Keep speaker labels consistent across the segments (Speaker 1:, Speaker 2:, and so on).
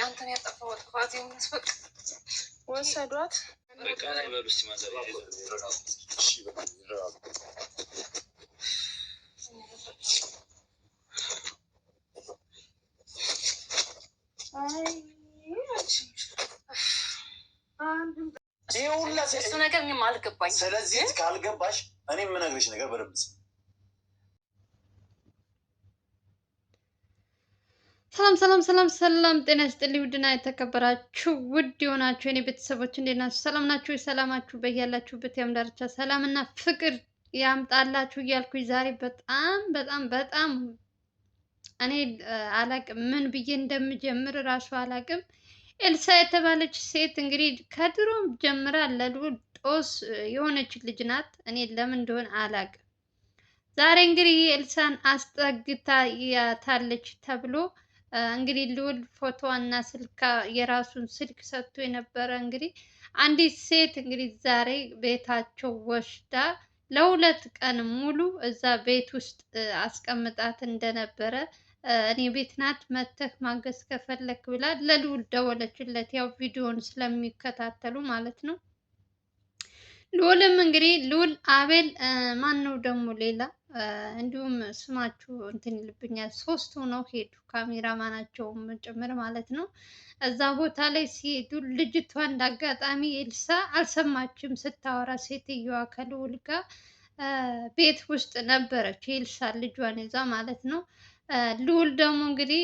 Speaker 1: እናንተን ያጠፋሁት ኳዚ መስፈቅ ወሰዷት። በቃ ላይ በሉስ ማዘር እሱ ነገር እኔም አልገባኝ። ስለዚህ ካልገባሽ እኔ የምነግርሽ ነገር በደንብ
Speaker 2: ሰላም ጤና ይስጥልኝ። ውድና የተከበራችሁ ውድ የሆናችሁ የኔ ቤተሰቦች እንዴት ናችሁ? ሰላም ናችሁ? ሰላማችሁ በያላችሁበት የዓለም ዳርቻ ሰላምና ፍቅር ያምጣላችሁ እያልኩኝ ዛሬ በጣም እኔ አላቅም ምን ብዬ እንደምጀምር እራሱ አላቅም። ኤልሳ የተባለች ሴት እንግዲህ ከድሮም ጀምራ ለልዑል ጦስ የሆነች ልጅ ናት። እኔ ለምን እንደሆነ አላቅም። ዛሬ እንግዲህ ኤልሳን አስጠግታ ያታለች ተብሎ እንግዲህ ልዑል ፎቶዋና ስልካ የራሱን ስልክ ሰጥቶ የነበረ እንግዲህ አንዲት ሴት እንግዲህ ዛሬ ቤታቸው ወስዳ ለሁለት ቀን ሙሉ እዛ ቤት ውስጥ አስቀምጣት እንደነበረ እኔ ቤት ናት መተህ ማገዝ ከፈለክ ብላ ለልዑል ደወለችለት። ያው ቪዲዮን ስለሚከታተሉ ማለት ነው። ልዑልም እንግዲህ ልዑል አቤል ማን ነው ደግሞ ሌላ እንዲሁም ስማችሁ እንትን ይልብኛል። ሶስት ሆነው ሄዱ ካሜራማናቸውም ጭምር ማለት ነው። እዛ ቦታ ላይ ሲሄዱ ልጅቷ እንዳጋጣሚ ኤልሳ አልሰማችም ስታወራ ሴትዮዋ ከልዑል ጋር ቤት ውስጥ ነበረች። ኤልሳ ልጇን ይዛ ማለት ነው። ልዑል ደግሞ እንግዲህ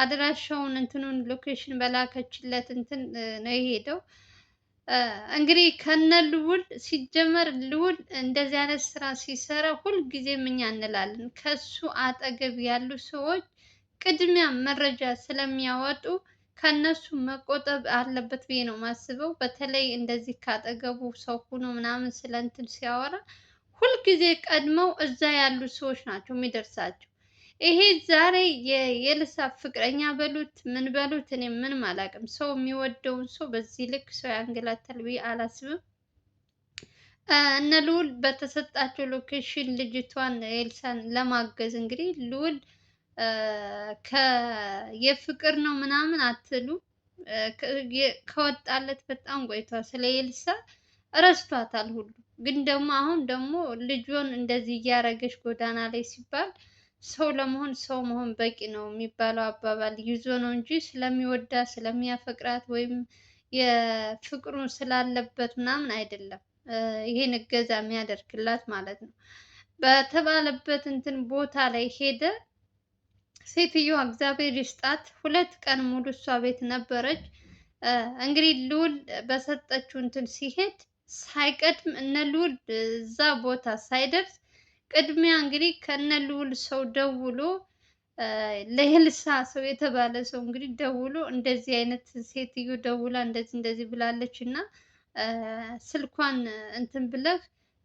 Speaker 2: አድራሻውን እንትኑን ሎኬሽን በላከችለት እንትን ነው የሄደው። እንግዲህ ከነ ልዑል ሲጀመር ልዑል እንደዚህ አይነት ስራ ሲሰራ ሁልጊዜም እኛ እንላለን ከሱ አጠገብ ያሉ ሰዎች ቅድሚያ መረጃ ስለሚያወጡ ከነሱ መቆጠብ አለበት ብዬ ነው ማስበው። በተለይ እንደዚህ ካጠገቡ ሰው ሆኖ ምናምን ስለ እንትን ሲያወራ ሁልጊዜ ቀድመው እዛ ያሉ ሰዎች ናቸው የሚደርሳቸው። ይሄ ዛሬ የኤልሳ ፍቅረኛ በሉት ምን በሉት እኔ ምንም አላውቅም። ሰው የሚወደውን ሰው በዚህ ልክ ሰው ያንገላታል ብዬ አላስብም። እነ ልዑል በተሰጣቸው ሎኬሽን ልጅቷን ኤልሳን ለማገዝ እንግዲህ ልዑል የፍቅር ነው ምናምን አትሉ ከወጣለት በጣም ቆይቷል። ስለ ኤልሳ እረስቷታል ሁሉ። ግን ደግሞ አሁን ደግሞ ልጇን እንደዚህ እያረገች ጎዳና ላይ ሲባል ሰው ለመሆን ሰው መሆን በቂ ነው የሚባለው አባባል ይዞ ነው እንጂ ስለሚወዳት ስለሚያፈቅራት ወይም የፍቅሩን ስላለበት ምናምን አይደለም ይሄን እገዛ የሚያደርግላት ማለት ነው። በተባለበት እንትን ቦታ ላይ ሄደ። ሴትዮዋ እግዚአብሔር ይስጣት ሁለት ቀን ሙሉ እሷ ቤት ነበረች። እንግዲህ ልዑል በሰጠችው እንትን ሲሄድ ሳይቀድም እነ ልዑል እዛ ቦታ ሳይደርስ ቅድሚያ እንግዲህ ከነ ልዑል ሰው ደውሎ ለኤልሳ ሰው የተባለ ሰው እንግዲህ ደውሎ እንደዚህ አይነት ሴትዮ ደውላ እንደዚህ ብላለች እና ስልኳን እንትን ብለህ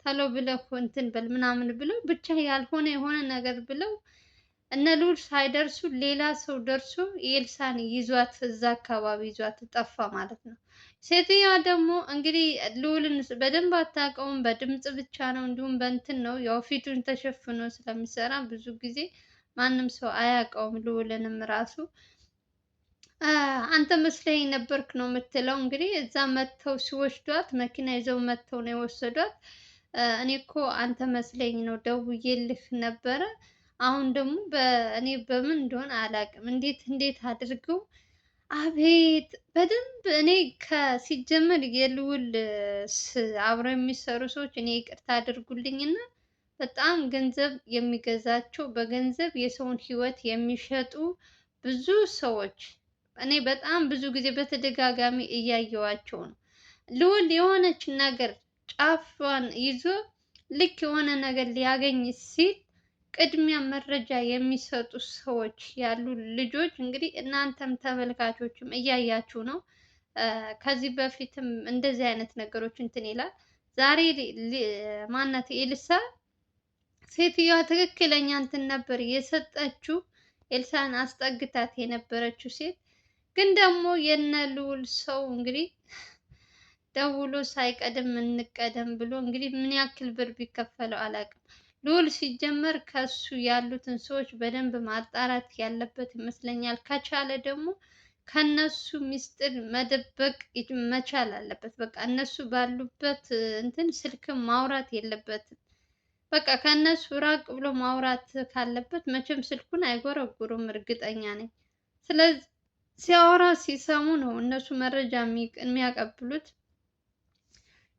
Speaker 2: ተሎ ብለህ እንትን በል ምናምን ብለው ብቻ ያልሆነ የሆነ ነገር ብለው እነ ልዑል ሳይደርሱ ሌላ ሰው ደርሶ ኤልሳን ይዟት እዛ አካባቢ ይዟት ጠፋ ማለት ነው። ሴትዮዋ ደግሞ እንግዲህ ልዑልን በደንብ አታውቀውም፣ በድምጽ ብቻ ነው እንዲሁም በእንትን ነው ያው ፊቱን ተሸፍኖ ስለሚሰራ ብዙ ጊዜ ማንም ሰው አያውቀውም። ልዑልንም ራሱ አንተ መስለኝ ነበርክ ነው የምትለው። እንግዲህ እዛ መጥተው ሲወስዷት መኪና ይዘው መጥተው ነው የወሰዷት። እኔ እኮ አንተ መስለኝ ነው ደውዬልህ ነበረ። አሁን ደግሞ እኔ በምን እንደሆነ አላውቅም እንዴት አድርገው አቤት በደንብ እኔ ከሲጀመር የልዑል አብረው የሚሰሩ ሰዎች እኔ ይቅርታ አድርጉልኝና በጣም ገንዘብ የሚገዛቸው በገንዘብ የሰውን ሕይወት የሚሸጡ ብዙ ሰዎች እኔ በጣም ብዙ ጊዜ በተደጋጋሚ እያየዋቸው ነው። ልዑል የሆነች ነገር ጫፏን ይዞ ልክ የሆነ ነገር ሊያገኝ ሲል ቅድሚያ መረጃ የሚሰጡ ሰዎች ያሉ ልጆች እንግዲህ እናንተም ተመልካቾችም እያያችሁ ነው። ከዚህ በፊትም እንደዚህ አይነት ነገሮች እንትን ይላል። ዛሬ ማናት ኤልሳ ሴትዮዋ ትክክለኛ እንትን ነበር የሰጠችው ኤልሳን አስጠግታት የነበረችው ሴት። ግን ደግሞ የነ ልዑል ሰው እንግዲህ ደውሎ ሳይቀድም እንቀደም ብሎ እንግዲህ ምን ያክል ብር ቢከፈለው አላውቅም። ልዑል ሲጀመር ከሱ ያሉትን ሰዎች በደንብ ማጣራት ያለበት ይመስለኛል። ከቻለ ደግሞ ከነሱ ሚስጥር መደበቅ መቻል አለበት። በቃ እነሱ ባሉበት እንትን ስልክ ማውራት የለበትም። በቃ ከነሱ ራቅ ብሎ ማውራት ካለበት መቼም ስልኩን አይጎረጉሩም፣ እርግጠኛ ነኝ። ስለዚህ ሲያወራ ሲሰሙ ነው እነሱ መረጃ የሚያቀብሉት።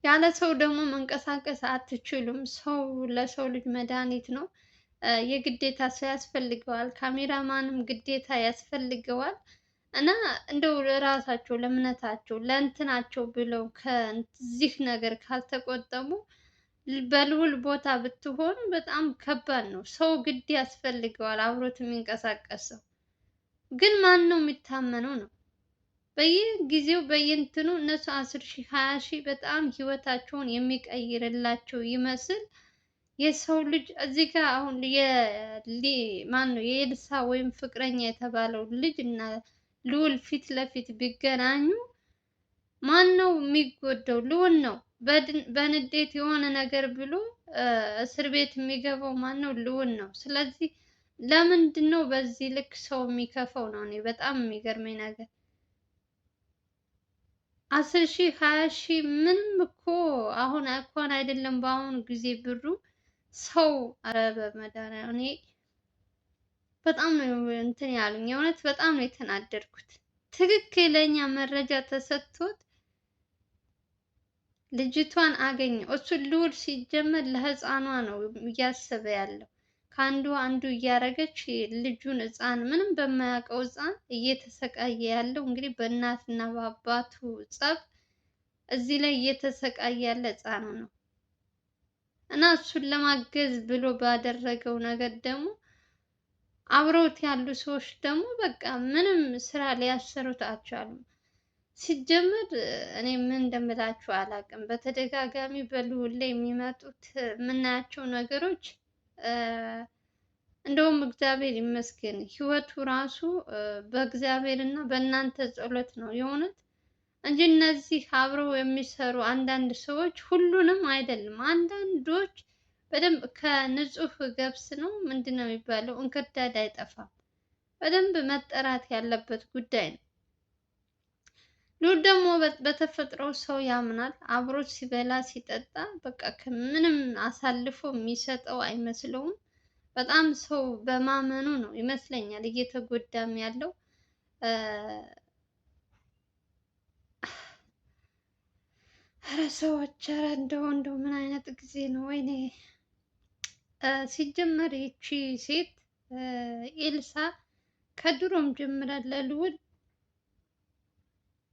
Speaker 2: ያለ ሰው ደግሞ መንቀሳቀስ አትችሉም። ሰው ለሰው ልጅ መድኃኒት ነው። የግዴታ ሰው ያስፈልገዋል። ካሜራማንም ግዴታ ያስፈልገዋል። እና እንደው ለራሳቸው ለእምነታቸው ለእንትናቸው ብለው ከዚህ ነገር ካልተቆጠቡ በልዑል ቦታ ብትሆኑ በጣም ከባድ ነው። ሰው ግድ ያስፈልገዋል አብሮት የሚንቀሳቀስ ሰው። ግን ማን ነው የሚታመነው ነው? በየጊዜው በየእንትኑ እነሱ 10,000 20,000 በጣም ህይወታቸውን የሚቀይርላቸው ይመስል የሰው ልጅ እዚህ ጋር አሁን ማን ነው የኤልሳ ወይም ፍቅረኛ የተባለው ልጅ እና ልዑል ፊት ለፊት ቢገናኙ ማን ነው የሚጎዳው? ልዑል ነው። በንዴት የሆነ ነገር ብሎ እስር ቤት የሚገባው ማን ነው? ልዑል ነው። ስለዚህ ለምንድን ነው በዚህ ልክ ሰው የሚከፋው ነው እኔ በጣም የሚገርመኝ ነገር። 10,000 20,000 ምንም እኮ አሁን እንኳን አይደለም በአሁኑ ጊዜ ብሩ ሰው ኧረ በመድኃኒዓለም እኔ በጣም ነው እንትን ያሉኝ። የእውነት በጣም ነው የተናደድኩት። ትክክለኛ መረጃ ተሰጥቶት ልጅቷን አገኘው። እሱ ልዑል ሲጀመር ለህፃኗ ነው እያሰበ ያለው። ከአንዱ አንዱ እያደረገች ልጁን ህፃን ምንም በማያውቀው ህፃን እየተሰቃየ ያለው እንግዲህ በእናትና በአባቱ ጸብ እዚህ ላይ እየተሰቃየ ያለ ህፃኑ ነው። እና እሱን ለማገዝ ብሎ ባደረገው ነገር ደግሞ አብረውት ያሉ ሰዎች ደግሞ በቃ ምንም ስራ ሊያሰሩት አልቻሉም። ሲጀመር እኔ ምን እንደምላችሁ አላውቅም። በተደጋጋሚ በልዑል ላይ የሚመጡት የምናያቸው ነገሮች እንደውም እግዚአብሔር ይመስገን ህይወቱ ራሱ በእግዚአብሔር እና በእናንተ ጸሎት ነው የሆኑት እንጂ እነዚህ አብረው የሚሰሩ አንዳንድ ሰዎች ሁሉንም አይደለም። አንዳንዶች በደንብ ከንጹህ ገብስ ነው ምንድን ነው የሚባለው እንክርዳድ አይጠፋም። በደንብ መጠራት ያለበት ጉዳይ ነው። ልዑል ደግሞ በተፈጥሮ ሰው ያምናል። አብሮት ሲበላ ሲጠጣ በቃ ከምንም አሳልፎ የሚሰጠው አይመስለውም። በጣም ሰው በማመኑ ነው ይመስለኛል እየተጎዳም ያለው። ኧረ ሰዎች ኧረ እንደው ምን አይነት ጊዜ ነው ወይኔ! ሲጀመር ይቺ ሴት ኤልሳ ከድሮም ጀምራ ለልዑል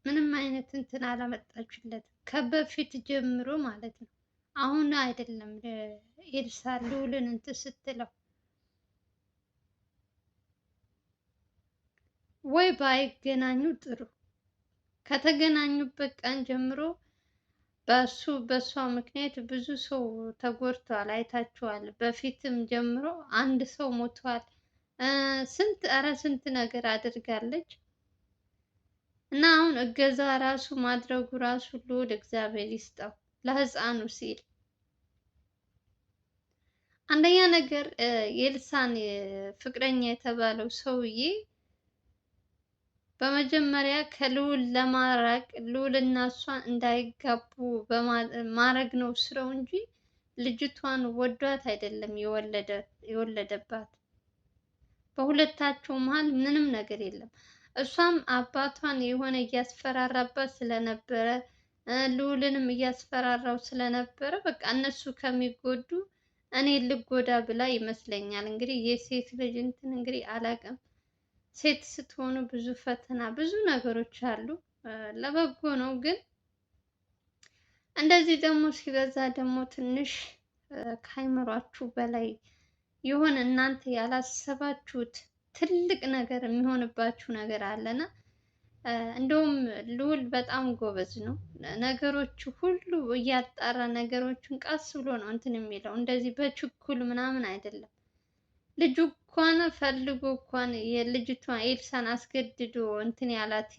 Speaker 2: ምንም አይነት እንትን አላመጣችለትም። ከበፊት ጀምሮ ማለት ነው። አሁን አይደለም ኤልሳ ልዑልን እንትን ስትለው ወይ ባይገናኙ ጥሩ። ከተገናኙበት ቀን ጀምሮ በሷ ምክንያት ብዙ ሰው ተጎድቷል፣ አይታችኋል። በፊትም ጀምሮ አንድ ሰው ሞቷል። ስንት ነገር አድርጋለች። እና አሁን እገዛ ራሱ ማድረጉ ራሱ ልዑል እግዚአብሔር ይስጠው ለሕፃኑ ሲል። አንደኛ ነገር የኤልሳን ፍቅረኛ የተባለው ሰውዬ በመጀመሪያ ከልዑል ለማራቅ ልዑልና እሷን እንዳይጋቡ ማድረግ ነው ስራው እንጂ ልጅቷን ወዷት አይደለም የወለደባት። በሁለታቸው መሀል ምንም ነገር የለም። እሷም አባቷን የሆነ እያስፈራራባት ስለነበረ ልዑልንም እያስፈራራው ስለነበረ በቃ እነሱ ከሚጎዱ እኔ ልጎዳ ብላ ይመስለኛል። እንግዲህ የሴት ልጅ እንትን እንግዲህ አላውቅም። ሴት ስትሆኑ ብዙ ፈተና ብዙ ነገሮች አሉ። ለበጎ ነው፣ ግን እንደዚህ ደግሞ ሲበዛ ደግሞ ትንሽ ከአይምሯችሁ በላይ የሆነ እናንተ ያላሰባችሁት ትልቅ ነገር የሚሆንባችሁ ነገር አለና እንደውም ልዑል በጣም ጎበዝ ነው። ነገሮች ሁሉ እያጣራ ነገሮችን ቀስ ብሎ ነው እንትን የሚለው፣ እንደዚህ በችኩል ምናምን አይደለም። ልጁ እንኳን ፈልጎ እንኳን የልጅቷን ኤልሳን አስገድዶ እንትን ያላት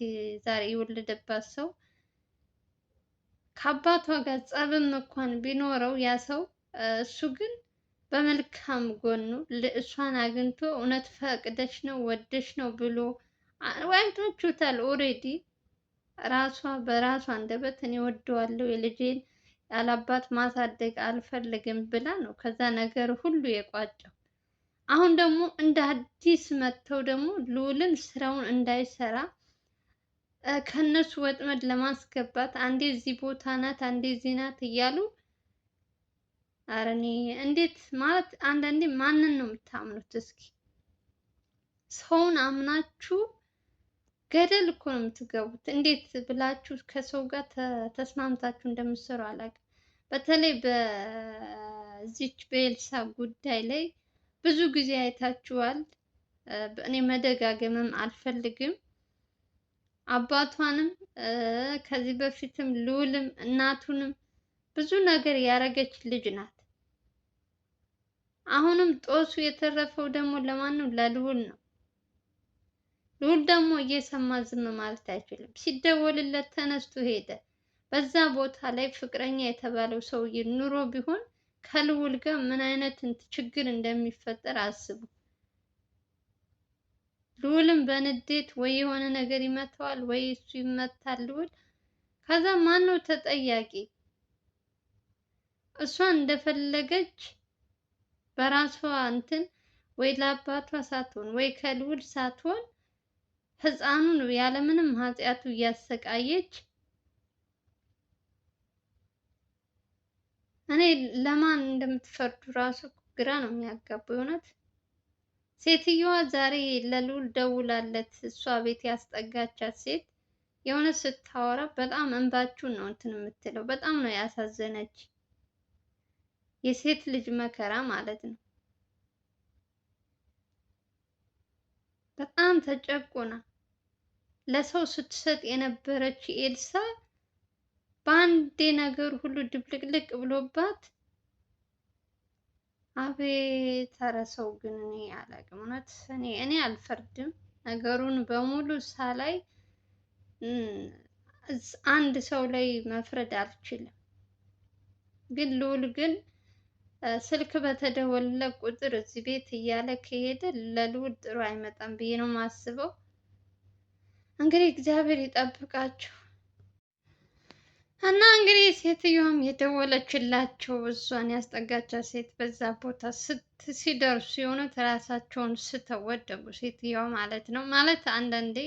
Speaker 2: ዛሬ የወለደባት ሰው ከአባቷ ጋር ጸብም እንኳን ቢኖረው ያ ሰው እሱ ግን በመልካም ጎኑ እሷን አግኝቶ እውነት ፈቅደሽ ነው ወደሽ ነው ብሎ አይታችሁታል ኦልሬዲ ራሷ በራሷ አንደበት እኔ ወደዋለሁ የልጄን ያላባት ማሳደግ አልፈልግም ብላ ነው ከዛ ነገር ሁሉ የቋጨው። አሁን ደግሞ እንደ አዲስ መጥተው ደግሞ ልዑልን ስራውን እንዳይሰራ ከነሱ ወጥመድ ለማስገባት አንዴ እዚህ ቦታ ናት፣ አንዴ እዚህ ናት እያሉ ኧረ እኔ እንዴት ማለት አንዳንዴ ማንን ነው የምታምኑት? እስኪ ሰውን አምናችሁ ገደል እኮ ነው የምትገቡት። እንዴት ብላችሁ ከሰው ጋር ተስማምታችሁ እንደምትሰሩ አላውቅም። በተለይ በዚች በኤልሳ ጉዳይ ላይ ብዙ ጊዜ አይታችኋል። እኔ መደጋገምም አልፈልግም። አባቷንም ከዚህ በፊትም ልዑልም እናቱንም ብዙ ነገር ያደረገች ልጅ ናት። አሁንም ጦሱ የተረፈው ደግሞ ለማን ነው? ለልዑል ነው። ልዑል ደግሞ እየሰማ ዝም ማለት አይችልም። ሲደወልለት ተነስቶ ሄደ። በዛ ቦታ ላይ ፍቅረኛ የተባለው ሰውዬ ኑሮ ቢሆን ከልዑል ጋር ምን አይነት ችግር እንደሚፈጠር አስቡ። ልዑልም በንዴት ወይ የሆነ ነገር ይመታዋል ወይ እሱ ይመታል ልዑል። ከዛ ማን ነው ተጠያቂ? እሷ እንደፈለገች በራሷ እንትን ወይ ለአባቷ ሳትሆን ወይ ከልዑል ሳትሆን ህፃኑን ያለምንም ኃጢአቱ እያሰቃየች እኔ ለማን እንደምትፈርዱ ራሱ ግራ ነው የሚያጋባው። እውነት ሴትየዋ ዛሬ ለልዑል ደውላለት እሷ ቤት ያስጠጋቻት ሴት የእውነት ስታወራ በጣም እንባችሁን ነው እንትን የምትለው። በጣም ነው ያሳዘነች። የሴት ልጅ መከራ ማለት ነው። በጣም ተጨቁና ለሰው ስትሰጥ የነበረች ኤልሳ በአንዴ ነገር ሁሉ ድብልቅልቅ ብሎባት። አቤት! ኧረ ሰው ግን እኔ አላውቅም። እውነት እኔ አልፈርድም። ነገሩን በሙሉ ሳላይ አንድ ሰው ላይ መፍረድ አልችልም። ግን ልዑል ግን ስልክ በተደወለ ቁጥር እዚህ ቤት እያለ ከሄደ ለልዑል ጥሩ አይመጣም ብዬ ነው የማስበው። እንግዲህ እግዚአብሔር ይጠብቃቸው እና እንግዲህ ሴትዮዋም የደወለችላቸው እሷን ያስጠጋቻት ሴት በዛ ቦታ ሲደርሱ የሆኑት ራሳቸውን ስተው ወደቁ። ሴትዮዋ ማለት ነው። ማለት አንዳንዴ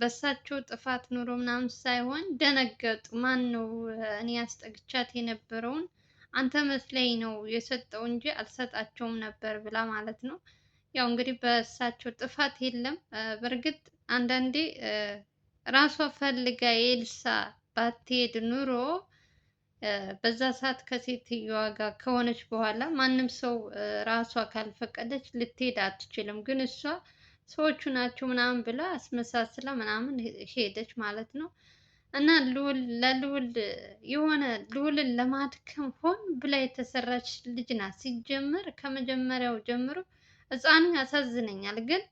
Speaker 2: በሳቸው ጥፋት ኑሮ ምናምን ሳይሆን ደነገጡ። ማን ነው እኔ ያስጠግቻት የነበረውን አንተ መስለኝ ነው የሰጠው እንጂ አልሰጣቸውም ነበር ብላ ማለት ነው። ያው እንግዲህ በእሳቸው ጥፋት የለም። በእርግጥ አንዳንዴ ራሷ ፈልጋ ኤልሳ ባትሄድ ኑሮ በዛ ሰዓት ከሴትዮዋ ጋር ከሆነች በኋላ ማንም ሰው ራሷ ካልፈቀደች ልትሄድ አትችልም። ግን እሷ ሰዎቹ ናቸው ምናምን ብላ አስመሳስላ ምናምን ሄደች ማለት ነው። እና ለልዑል የሆነ ልዑልን ለማድከም ሆን ብላ የተሰራች ልጅ ናት። ሲጀመር ከመጀመሪያው ጀምሮ ሕፃኑ ያሳዝነኛል። ግን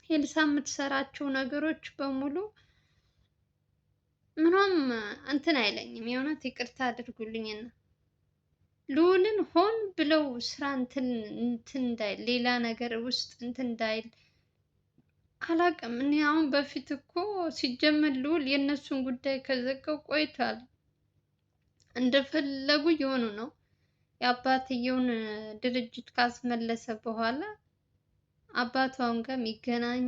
Speaker 2: ኤልሳ የምትሰራቸው ነገሮች በሙሉ ምንም እንትን አይለኝም። የእውነት ይቅርታ አድርጉልኝና ልዑልን ሆን ብለው ስራ እንትን እንዳይል ሌላ ነገር ውስጥ እንትን እንዳይል አላውቅም። እኔ አሁን በፊት እኮ ሲጀመር ልዑል የእነሱን ጉዳይ ከዘጋው ቆይቷል። እንደፈለጉ የሆኑ ነው። የአባትየውን ድርጅት ካስመለሰ በኋላ አባቷን ጋር የሚገናኙ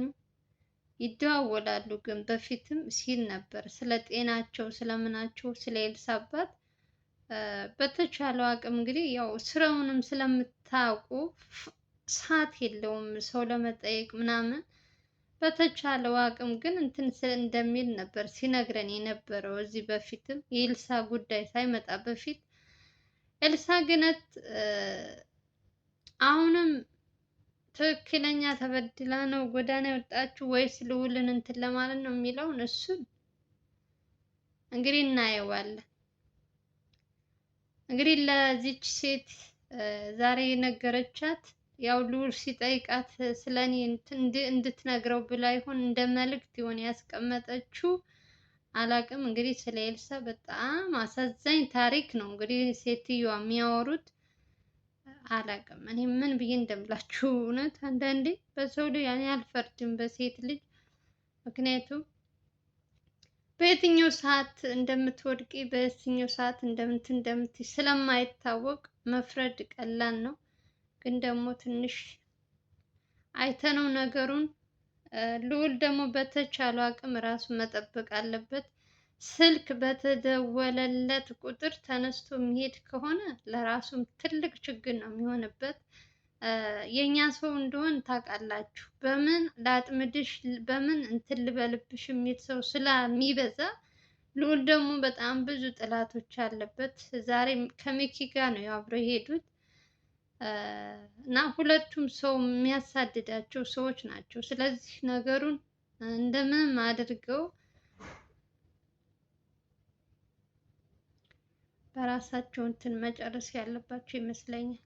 Speaker 2: ይደዋወላሉ። ግን በፊትም ሲል ነበር ስለ ጤናቸው ስለምናቸው ስለ ኤልሳ አባት በተቻለው አቅም እንግዲህ ያው ስራውንም ስለምታውቁ ሰዓት የለውም ሰው ለመጠየቅ ምናምን። በተቻለው አቅም ግን እንትን እንደሚል ነበር ሲነግረን የነበረው። እዚህ በፊትም የኤልሳ ጉዳይ ሳይመጣ በፊት ኤልሳ ግነት አሁንም ትክክለኛ ተበድላ ነው ጎዳና የወጣችው ወይስ ልዑልን እንትን ለማለት ነው የሚለውን እሱን እንግዲህ እናየዋለን። እንግዲህ ለዚች ሴት ዛሬ የነገረቻት ያው ልዑል ሲጠይቃት ስለኔ እንድትነግረው ብላ ይሆን እንደ መልእክት ይሆን ያስቀመጠችው አላቅም። እንግዲህ ስለ ኤልሳ በጣም አሳዛኝ ታሪክ ነው እንግዲህ ሴትዮዋ የሚያወሩት። አላውቅም። እኔ ምን ብዬ እንደምላችሁ እውነት አንዳንዴ በሰው ልጅ እኔ አልፈርድም በሴት ልጅ። ምክንያቱም በየትኛው ሰዓት እንደምትወድቂ በየትኛው ሰዓት እንደምትይ ስለማይታወቅ መፍረድ ቀላል ነው። ግን ደግሞ ትንሽ አይተነው ነገሩን ልዑል ደግሞ በተቻለው አቅም ራሱን መጠበቅ አለበት። ስልክ በተደወለለት ቁጥር ተነስቶ የሚሄድ ከሆነ ለራሱም ትልቅ ችግር ነው የሚሆንበት። የእኛ ሰው እንደሆን ታውቃላችሁ። በምን ላጥምድሽ፣ በምን እንትን ልበልብሽ የሚል ሰው ስለሚበዛ፣ ልዑል ደግሞ በጣም ብዙ ጥላቶች አለበት። ዛሬ ከሚኪ ጋር ነው አብረው የሄዱት እና ሁለቱም ሰው የሚያሳድዳቸው ሰዎች ናቸው። ስለዚህ ነገሩን እንደምንም አድርገው በራሳቸው እንትን መጨረስ ያለባቸው ይመስለኛል።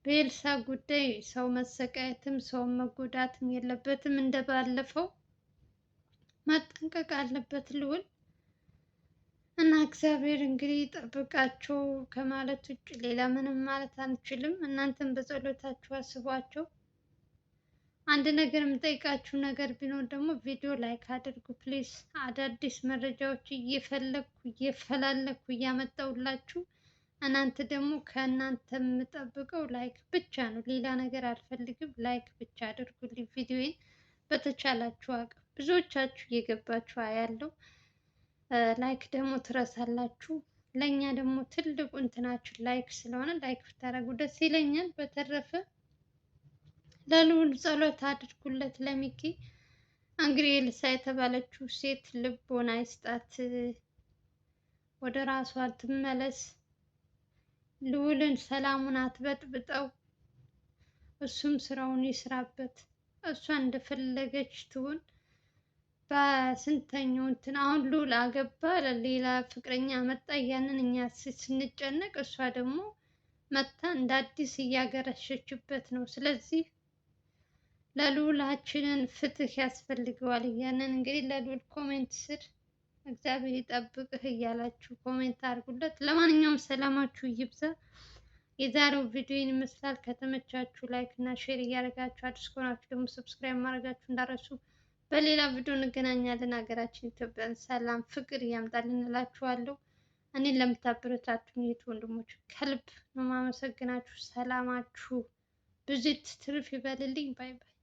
Speaker 2: በኤልሳ ጉዳይ ሰው መሰቃየትም ሰው መጎዳትም የለበትም። እንደባለፈው መጠንቀቅ አለበት ልዑል እና እግዚአብሔር እንግዲህ ጠብቃቸው ከማለት ውጭ ሌላ ምንም ማለት አንችልም። እናንተም በጸሎታችሁ አስቧቸው። አንድ ነገር የምጠይቃችሁ ነገር ቢኖር ደግሞ ቪዲዮ ላይክ አድርጉ ፕሊዝ። አዳዲስ መረጃዎች እየፈላለኩ እያመጣሁላችሁ፣ እናንተ ደግሞ ከእናንተ የምጠብቀው ላይክ ብቻ ነው። ሌላ ነገር አልፈልግም። ላይክ ብቻ አድርጉልኝ ቪዲዮዬን በተቻላችሁ አቅም። ብዙዎቻችሁ እየገባችሁ አያለው፣ ላይክ ደግሞ ትረሳላችሁ። ለእኛ ደግሞ ትልቁ እንትናችሁ ላይክ ስለሆነ ላይክ ብታደርጉ ደስ ይለኛል። በተረፈ ለልዑል ጸሎት አድርጉለት። ለሚኪ እንግዲህ ኤልሳ የተባለችው ሴት ልቦና ይስጣት፣ ወደ ራሷ ትመለስ። ልዑልን ሰላሙን አትበጥብጠው፣ እሱም ስራውን ይስራበት። እሷ እንደፈለገች ትሁን። በስንተኛው እንትን አሁን ልዑል አገባ ሌላ ፍቅረኛ መጣ እያንን እኛ ስንጨነቅ፣ እሷ ደግሞ መታ እንደ አዲስ እያገረሸችበት ነው። ስለዚህ ለልዑላችንን ፍትህ ያስፈልገዋል እያንን እንግዲህ ለልዑል ኮሜንት ስር እግዚአብሔር ይጠብቅህ እያላችሁ ኮሜንት አድርጉለት። ለማንኛውም ሰላማችሁ ይብዛ። የዛሬው ቪዲዮ ይመስላል። ከተመቻችሁ ላይክ እና ሼር እያደረጋችሁ አዲስ ከሆናችሁ ደግሞ ሰብስክራይብ ማድረጋችሁ እንዳረሱ። በሌላ ቪዲዮ እንገናኛለን። ሀገራችን ኢትዮጵያን ሰላም ፍቅር እያምጣልን እላችኋለሁ። እኔን ለምታበረታቱኝ የት ወንድሞች ከልብ ነው የማመሰግናችሁ። ሰላማችሁ ብዙ ትርፍ ይበልልኝ። ባይ ባይ።